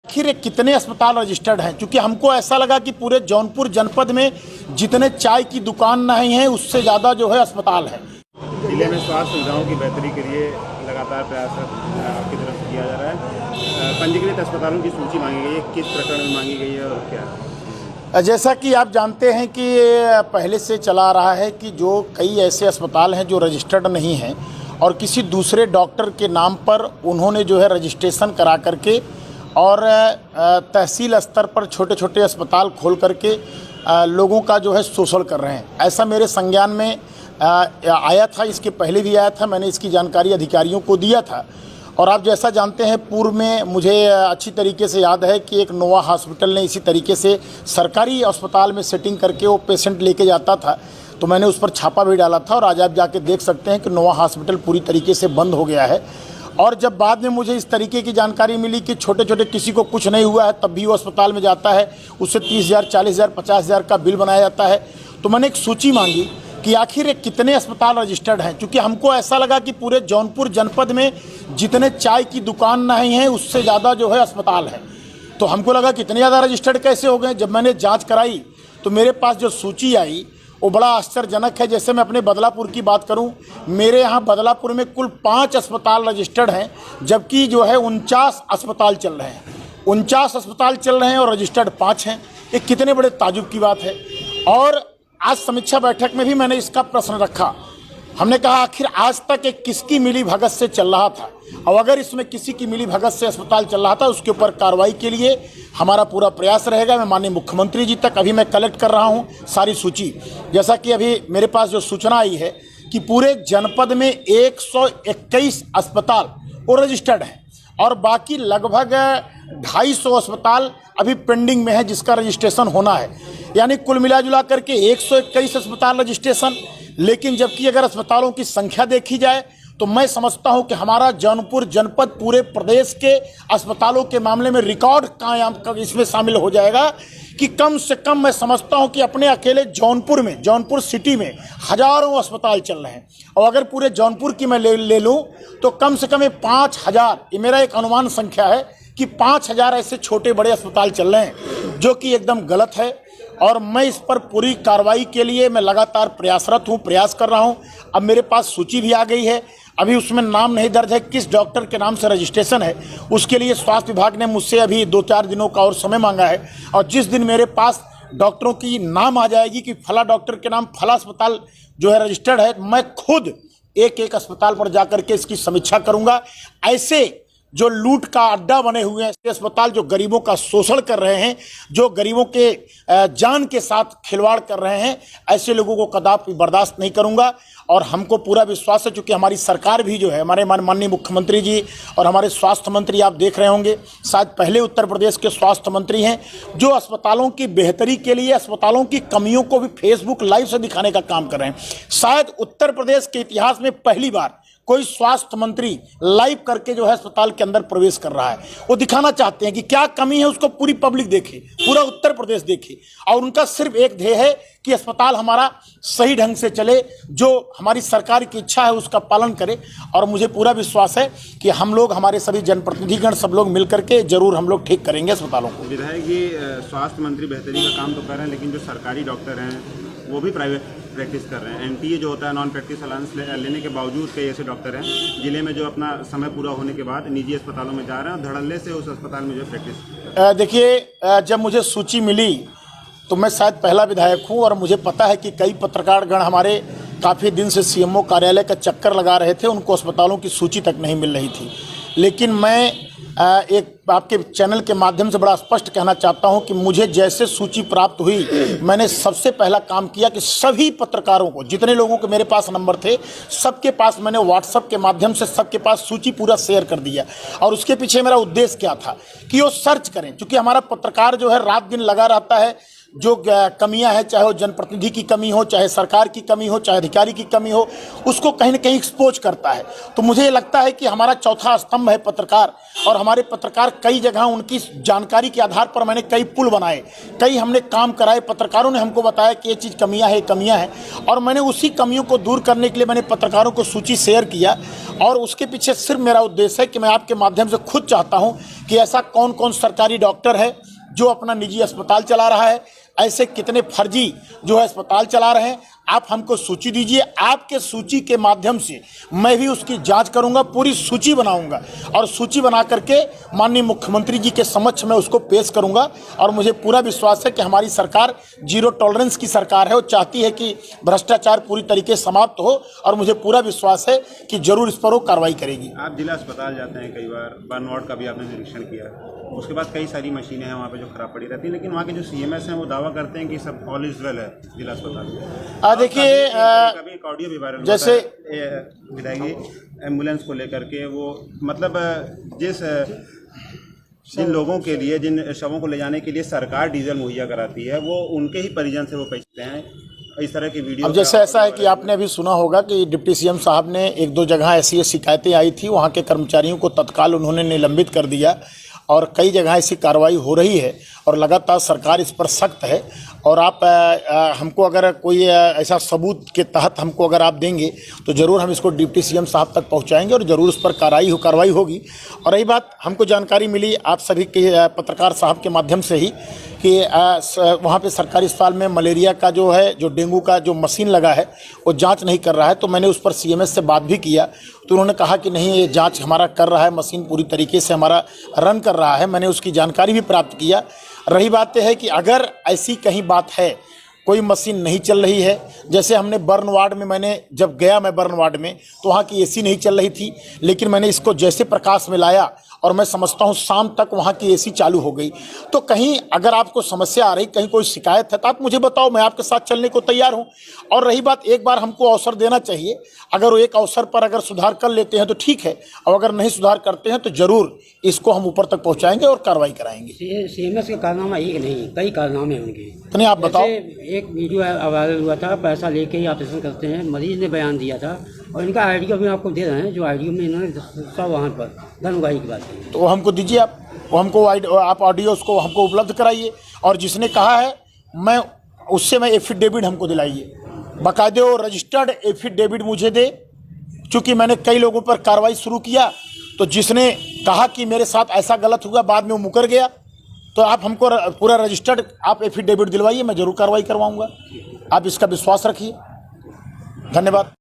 आखिर ये कितने अस्पताल रजिस्टर्ड हैं? क्योंकि हमको ऐसा लगा कि पूरे जौनपुर जनपद में जितने चाय की दुकान नहीं है उससे ज़्यादा जो है अस्पताल है। जिले में स्वास्थ्य सुविधाओं की बेहतरी के लिए लगातार प्रयास आपकी तरफ से किया जा रहा है। पंजीकृत अस्पतालों की सूची मांगी गई है, किस प्रकरण में मांगी गई है और क्या? जैसा कि आप जानते हैं कि पहले से चला आ रहा है कि जो कई ऐसे अस्पताल हैं जो रजिस्टर्ड नहीं हैं और किसी दूसरे डॉक्टर के नाम पर उन्होंने जो है रजिस्ट्रेशन करा करके और तहसील स्तर पर छोटे छोटे अस्पताल खोल करके लोगों का जो है शोषण कर रहे हैं। ऐसा मेरे संज्ञान में आया था, इसके पहले भी आया था, मैंने इसकी जानकारी अधिकारियों को दिया था। और आप जैसा जानते हैं, पूर्व में मुझे अच्छी तरीके से याद है कि एक नोवा हॉस्पिटल ने इसी तरीके से सरकारी अस्पताल में सेटिंग करके वो पेशेंट लेके जाता था, तो मैंने उस पर छापा भी डाला था। और आज आप जाके देख सकते हैं कि नोवा हॉस्पिटल पूरी तरीके से बंद हो गया है। और जब बाद में मुझे इस तरीके की जानकारी मिली कि छोटे छोटे किसी को कुछ नहीं हुआ है तब भी वो अस्पताल में जाता है, उससे 30,000, 40,000, 50,000 का बिल बनाया जाता है, तो मैंने एक सूची मांगी कि आखिर ये कितने अस्पताल रजिस्टर्ड हैं। क्योंकि हमको ऐसा लगा कि पूरे जौनपुर जनपद में जितने चाय की दुकान नहीं है उससे ज़्यादा जो है अस्पताल है। तो हमको लगा कि इतने ज़्यादा रजिस्टर्ड कैसे हो गए। जब मैंने जांच कराई तो मेरे पास जो सूची आई वो बड़ा आश्चर्यजनक है। जैसे मैं अपने बदलापुर की बात करूं, मेरे यहाँ बदलापुर में कुल 5 अस्पताल रजिस्टर्ड हैं, जबकि जो है 49 अस्पताल चल रहे हैं। 49 अस्पताल चल रहे हैं और रजिस्टर्ड 5 हैं। ये कितने बड़े ताजुब की बात है। और आज समीक्षा बैठक में भी मैंने इसका प्रश्न रखा। हमने कहा आखिर आज तक एक किसकी मिली भगत से चल रहा था, और अगर इसमें किसी की मिली भगत से अस्पताल चल रहा था उसके ऊपर कार्रवाई के लिए हमारा पूरा प्रयास रहेगा। मैं माननीय मुख्यमंत्री जी तक अभी मैं कलेक्ट कर रहा हूं सारी सूची। जैसा कि अभी मेरे पास जो सूचना आई है कि पूरे जनपद में 121 अस्पताल वो रजिस्टर्ड हैं और बाकी लगभग 250 अस्पताल अभी पेंडिंग में है जिसका रजिस्ट्रेशन होना है। यानी कुल मिला जुला करके 121 अस्पताल रजिस्ट्रेशन। लेकिन जबकि अगर अस्पतालों की संख्या देखी जाए तो मैं समझता हूं कि हमारा जौनपुर जनपद पूरे प्रदेश के अस्पतालों के मामले में रिकॉर्ड कायम इसमें शामिल हो जाएगा कि कम से कम मैं समझता हूं कि अपने अकेले जौनपुर में, जौनपुर सिटी में हजारों अस्पताल चल रहे हैं। और अगर पूरे जौनपुर की मैं ले लूँ तो कम से कम 5,000, ये मेरा एक अनुमान संख्या है कि 5,000 ऐसे छोटे बड़े अस्पताल चल रहे हैं, जो कि एकदम गलत है। और मैं इस पर पूरी कार्रवाई के लिए मैं लगातार प्रयासरत हूँ, प्रयास कर रहा हूँ। अब मेरे पास सूची भी आ गई है, अभी उसमें नाम नहीं दर्ज है किस डॉक्टर के नाम से रजिस्ट्रेशन है। उसके लिए स्वास्थ्य विभाग ने मुझसे अभी 2-4 दिनों का और समय मांगा है। और जिस दिन मेरे पास डॉक्टरों की नाम आ जाएगी कि फला डॉक्टर के नाम फला अस्पताल जो है रजिस्टर्ड है, मैं खुद एक एक अस्पताल पर जाकर के इसकी समीक्षा करूँगा। ऐसे जो लूट का अड्डा बने हुए हैं ऐसे अस्पताल जो गरीबों का शोषण कर रहे हैं, जो गरीबों के जान के साथ खिलवाड़ कर रहे हैं, ऐसे लोगों को कदापि बर्दाश्त नहीं करूंगा। और हमको पूरा विश्वास है, चूँकि हमारी सरकार भी जो है, हमारे माननीय मुख्यमंत्री जी और हमारे स्वास्थ्य मंत्री, आप देख रहे होंगे शायद पहले उत्तर प्रदेश के स्वास्थ्य मंत्री हैं जो अस्पतालों की बेहतरी के लिए अस्पतालों की कमियों को भी फेसबुक लाइव से दिखाने का काम कर रहे हैं। शायद उत्तर प्रदेश के इतिहास में पहली बार कोई स्वास्थ्य मंत्री लाइव करके जो है अस्पताल के अंदर प्रवेश कर रहा है। वो दिखाना चाहते हैं कि क्या कमी है, उसको पूरी पब्लिक देखे, पूरा उत्तर प्रदेश देखे। और उनका सिर्फ एक ध्येय है कि अस्पताल हमारा सही ढंग से चले, जो हमारी सरकार की इच्छा है उसका पालन करे। और मुझे पूरा विश्वास है कि हम लोग, हमारे सभी जनप्रतिनिधिगण, सब लोग मिलकर के जरूर हम लोग ठीक करेंगे अस्पतालों को। विधायक जी, स्वास्थ्य मंत्री बेहतरी का काम तो कर रहे हैं, लेकिन जो सरकारी डॉक्टर हैं वो भी प्राइवेट प्रैक्टिस कर रहे हैं। एनटीए जो होता है, नॉन प्रैक्टिस अलाउंस लेने के बावजूद कई ऐसे डॉक्टर हैं जिले में जो अपना समय पूरा होने के बाद निजी अस्पतालों में जा रहे हैं और धड़ल्ले से उस अस्पताल में जो प्रैक्टिस। देखिए, जब मुझे सूची मिली तो मैं शायद पहला विधायक हूं और मुझे पता है कि कई पत्रकारगण हमारे काफ़ी दिन से सीएमओ कार्यालय का चक्कर लगा रहे थे, उनको अस्पतालों की सूची तक नहीं मिल रही थी। लेकिन मैं एक आपके चैनल के माध्यम से बड़ा स्पष्ट कहना चाहता हूं कि मुझे जैसे सूची प्राप्त हुई, मैंने सबसे पहला काम किया कि सभी पत्रकारों को, जितने लोगों के मेरे पास नंबर थे, सबके पास मैंने व्हाट्सएप के माध्यम से सबके पास सूची पूरा शेयर कर दिया। और उसके पीछे मेरा उद्देश्य क्या था कि वो सर्च करें, क्योंकि हमारा पत्रकार जो है रात दिन लगा रहता है, जो कमियां हैं, चाहे वो जनप्रतिनिधि की कमी हो, चाहे सरकार की कमी हो, चाहे अधिकारी की कमी हो, उसको कहीं ना कहीं एक्सपोज करता है। तो मुझे ये लगता है कि हमारा चौथा स्तंभ है पत्रकार, और हमारे पत्रकार कई जगह उनकी जानकारी के आधार पर मैंने कई पुल बनाए, कई हमने काम कराए, पत्रकारों ने हमको बताया कि ये चीज़ कमियां है, और मैंने उसी कमियों को दूर करने के लिए मैंने पत्रकारों को सूची शेयर किया। और उसके पीछे सिर्फ मेरा उद्देश्य है कि मैं आपके माध्यम से खुद चाहता हूं कि ऐसा कौन कौन सरकारी डॉक्टर है जो अपना निजी अस्पताल चला रहा है, ऐसे कितने फर्जी जो है अस्पताल चला रहे हैं, आप हमको सूची दीजिए। आपके सूची के माध्यम से मैं भी उसकी जांच करूंगा, पूरी सूची बनाऊंगा, और सूची बना करके माननीय मुख्यमंत्री जी के समक्ष मैं उसको पेश करूंगा। और मुझे पूरा विश्वास है कि हमारी सरकार जीरो टॉलरेंस की सरकार है, वो चाहती है कि भ्रष्टाचार पूरी तरीके से समाप्त हो, और मुझे पूरा विश्वास है कि जरूर इस पर वो कार्रवाई करेगी। आप जिला अस्पताल जाते हैं, कई बार बर्न वार्ड का भी आपने निरीक्षण किया, उसके बाद कई सारी मशीनें हैं वहाँ पे जो खराब पड़ी रहती हैं, लेकिन वहाँ के जो CMS हैं वो दावा करते हैं कि सब ऑल इज वेल है जिला अस्पताल में। देखिए, कभी एक ऑडियो भी वायरल जैसे विधायक एम्बुलेंस को लेकर के, वो मतलब जिन लोगों के लिए, जिन शवों को ले जाने के लिए सरकार डीजल मुहैया कराती है, वो उनके ही परिजन से वो पैसे हैं, इस तरह की वीडियो। अब जैसे ऐसा है कि आपने अभी सुना होगा कि डिप्टी CM साहब ने एक दो जगह ऐसी शिकायतें आई थी, वहाँ के कर्मचारियों को तत्काल उन्होंने निलंबित कर दिया, और कई जगह ऐसी कार्रवाई हो रही है, और लगातार सरकार इस पर सख्त है। और आप हमको अगर कोई ऐसा सबूत के तहत हमको अगर आप देंगे तो ज़रूर हम इसको डिप्टी CM साहब तक पहुंचाएंगे, और ज़रूर उस पर कार्रवाई होगी। और रही बात, हमको जानकारी मिली आप सभी के पत्रकार साहब के माध्यम से ही कि वहाँ पे सरकारी अस्पताल में मलेरिया का जो है, जो डेंगू का जो मशीन लगा है, वो जांच नहीं कर रहा है। तो मैंने उस पर CMS से बात भी किया, तो उन्होंने कहा कि नहीं, ये जांच हमारा कर रहा है, मशीन पूरी तरीके से हमारा रन कर रहा है। मैंने उसकी जानकारी भी प्राप्त किया। रही बात यह है कि अगर ऐसी कहीं बात है, कोई मशीन नहीं चल रही है, जैसे हमने बर्न वार्ड में, मैंने जब गया मैं बर्न वार्ड में, तो वहाँ की AC नहीं चल रही थी, लेकिन मैंने इसको जैसे प्रकाश में लाया, और मैं समझता हूँ शाम तक वहाँ की AC चालू हो गई। तो कहीं अगर आपको समस्या आ रही, कहीं कोई शिकायत है, तो आप मुझे बताओ, मैं आपके साथ चलने को तैयार हूँ। और रही बात, एक बार हमको अवसर देना चाहिए, अगर वो एक अवसर पर अगर सुधार कर लेते हैं तो ठीक है, और अगर नहीं सुधार करते हैं तो ज़रूर इसको हम ऊपर तक पहुँचाएंगे और कार्रवाई कराएंगे। CMS का कारनामा एक नहीं, कई कारनामे हैं उनके। तो नहीं, आप बताओ। एक वीडियो वायरल हुआ था, पैसा लेके ही ऑपरेशन करते हैं, मरीज ने बयान दिया था, और इनका आइडियो भी आपको दे रहे हैं, जो आइडियो में इन्होंने सब वहाँ पर धनगाही की बात की। तो हमको दीजिए, आप ऑडियो उसको हमको उपलब्ध कराइए, और जिसने कहा है मैं उससे मैं एफिडेविट हमको दिलाइए, बाकायदे वो रजिस्टर्ड एफिडेविट मुझे दे। चूँकि मैंने कई लोगों पर कार्रवाई शुरू किया, तो जिसने कहा कि मेरे साथ ऐसा गलत हुआ, बाद में वो मुकर गया, तो आप हमको पूरा रजिस्टर्ड आप एफिडेविट दिलवाइए, मैं ज़रूर कार्रवाई करवाऊँगा। आप इसका विश्वास रखिए। धन्यवाद।